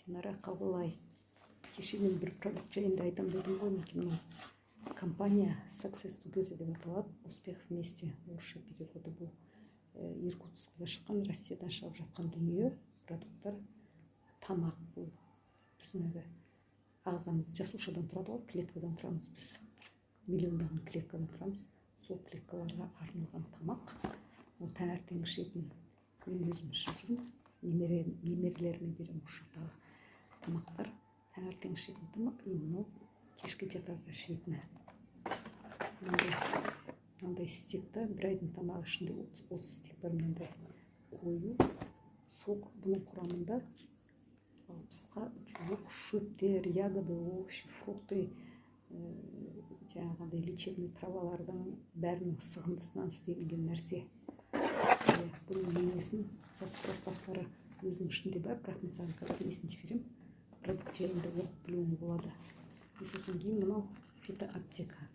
Динара Кабылай. Кешеден бір продукт жайында айтам дедім ғой, мінекей мына компания Success Together деп аталады. Успех вместе. Орысша переводы бұл. Иркутскіде шыққан, Россиядан шығып жатқан дүние, продукттар, тамақ бұл. Біздің ағзамыз жасушадан тұрады ғой, клеткадан тұрамыз біз. Миллиондаған клеткадан тұрамыз. Сол клеткаларға арналған тамақ. Ол таңертең ішетін, мен өзім ішіп жүрмін. Немерелеріме беремін осы жақтағы тамақтар. Таңертең ішетін тамақ, именно кешке жатарда ішетіні. Мынандай стекті, бір айдың тамағы ішінде 30 стек бар, мынандай қою, сок. Бұның құрамында 60-қа жуық шөптер, ягоды, овощи, фрукты, жаңағыдай лечебный травалардың бәрінің сығындысынан істелінген нәрсе. Бұның енесін, составтары өзінің ішінде бар, бірақ мен саған қазір есін жіберем. Продукт жайында оқып білуің болады. Сосын кейін мынау фитоаптека.